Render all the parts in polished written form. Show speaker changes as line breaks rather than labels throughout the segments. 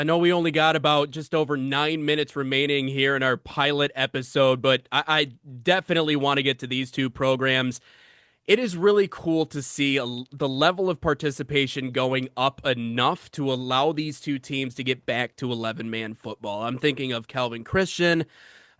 I know we only got about just over 9 minutes remaining here in our pilot episode, but I definitely want to get to these two programs. It is really cool to see the level of participation going up enough to allow these two teams to get back to 11-man football. I'm thinking of Calvin Christian.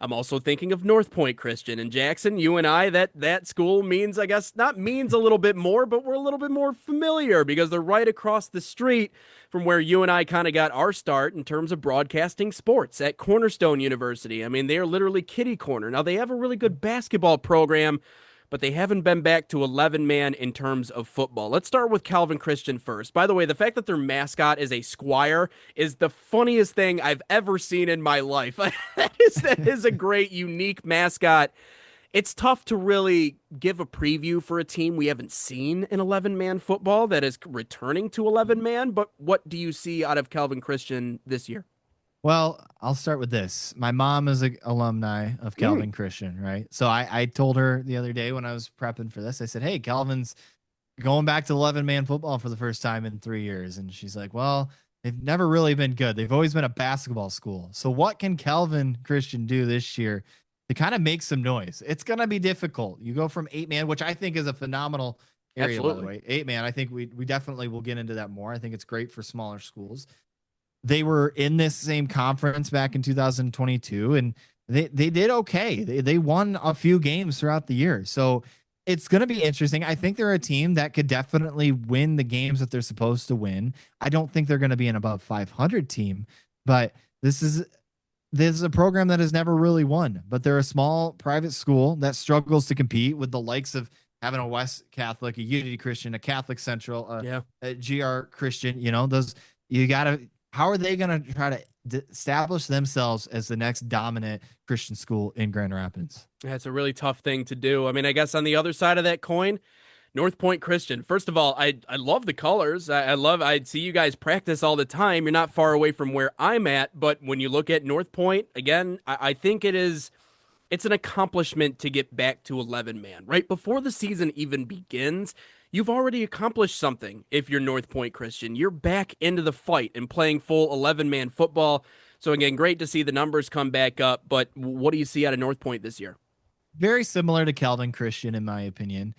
I'm also thinking of NorthPointe Christian and Jackson. You and I, that school means, I guess, not means a little bit more, but we're a little bit more familiar because they're right across the street from where you and I kind of got our start in terms of broadcasting sports at Cornerstone University. I mean, they are literally kitty corner. Now they have a really good basketball program, but they haven't been back to 11 man in terms of football. Let's start with Calvin Christian first. By the way, the fact that their mascot is a squire is the funniest thing I've ever seen in my life. that is a great, unique mascot. It's tough to really give a preview for a team we haven't seen in 11-man football that is returning to 11-man, but what do you see out of Calvin Christian this year?
Well, I'll start with this. My mom is an alumni of
Mm,
Calvin Christian, right? So I told her the other day when I was prepping for this, I said, "Hey, Calvin's going back to 11-man football for the first time in 3 years." And she's like, "Well, they've never really been good. They've always been a basketball school. So what can Calvin Christian do this year to kind of make some noise?" It's going to be difficult. You go from 8-man, which I think is a phenomenal area, by the
absolutely.
way. 8-man, I think we definitely will get into that more. I think it's great for smaller schools. They were in this same conference back in 2022, and they did okay. They won a few games throughout the year. So it's going to be interesting. I think they're a team that could definitely win the games that they're supposed to win. I don't think they're going to be an above 500 team, but this is this is a program that has never really won, but they're a small private school that struggles to compete with the likes of having a West Catholic, a Unity Christian, a Catholic Central,
Yeah.
a GR Christian. Those you got to. How are they going to try to establish themselves as the next dominant Christian school in Grand Rapids?
That's a really tough thing to do. I mean, I guess on the other side of that coin, North Point Christian. First of all, I love the colors. I see you guys practice all the time. You're not far away from where I'm at, but when you look at North Point, again, I think it's an accomplishment to get back to 11 man. Right before the season even begins, you've already accomplished something if you're North Point Christian. You're back into the fight and playing full 11-man football. So again, great to see the numbers come back up, but what do you see out of North Point this year?
Very similar to Calvin Christian, in my opinion.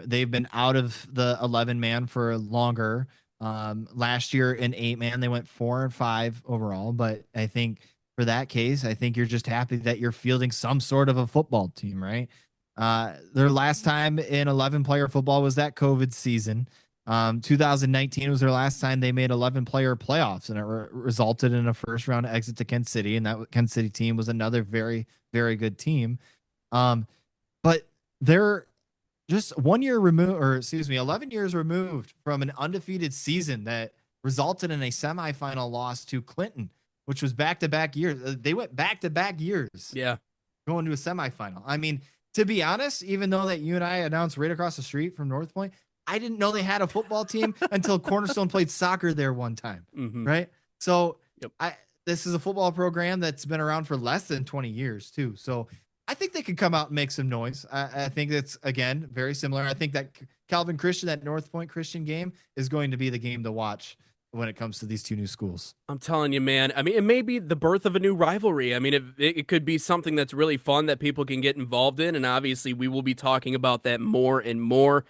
They've been out of the 11-man for longer. Last year in 8-man, they went 4-5 overall. But I think for that case, I think you're just happy that you're fielding some sort of a football team, right? Their last time in 11-player football was that COVID season. 2019 was their last time they made 11-player playoffs, and it resulted in a first round exit to Kent City. And that Kent City team was another very, very good team. Um, but they're just 1 year removed, or excuse me, 11 years removed from an undefeated season that resulted in a semifinal loss to Clinton, which was back to back years. They went back to back years
Yeah.
going to a semifinal. I mean, to be honest, even though that you and I announced right across the street from North Point, I didn't know they had a football team until Cornerstone played soccer there one time,
Mm-hmm.
right? So
Yep.
I this is a football program that's been around for less than 20 years too. So I think they could come out and make some noise. I think that's again very similar. I think that Calvin Christian, that North Point Christian game, is going to be the game to watch when it comes to these two new schools.
I'm telling you, man. I mean, it may be the birth of a new rivalry. I mean, it could be something that's really fun that people can get involved in. And obviously, we will be talking about that more and more.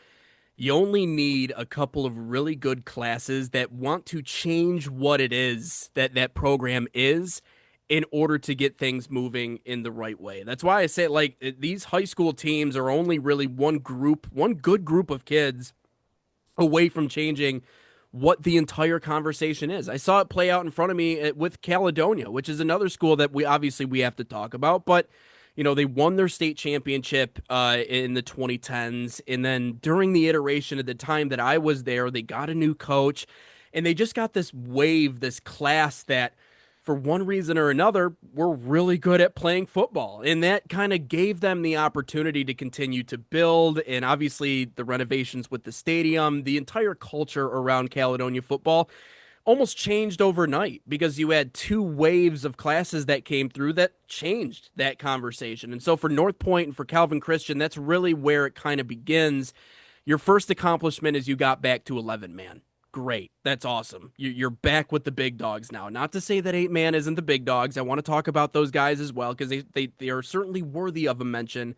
You only need a couple of really good classes that want to change what it is that that program is in order to get things moving in the right way. That's why I say, like, these high school teams are only really one group, one good group of kids away from changing what the entire conversation is. I saw it play out in front of me with Caledonia, which is another school that we have to talk about, but they won their state championship in the 2010s, and then during the iteration at the time that I was there, they got a new coach, and they just got this wave, this class that for one reason or another, were really good at playing football. And that kind of gave them the opportunity to continue to build. And obviously, the renovations with the stadium, the entire culture around Caledonia football almost changed overnight because you had two waves of classes that came through that changed that conversation. And so for North Point and for Calvin Christian, that's really where it kind of begins. Your first accomplishment is you got back to 11 man. Great. That's awesome. You're back with the big dogs now. Not to say that 8 man isn't the big dogs. I want to talk about those guys as well because they are certainly worthy of a mention.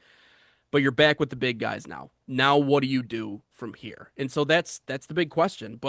But you're back with the big guys now. Now what do you do from here? And so that's the big question. But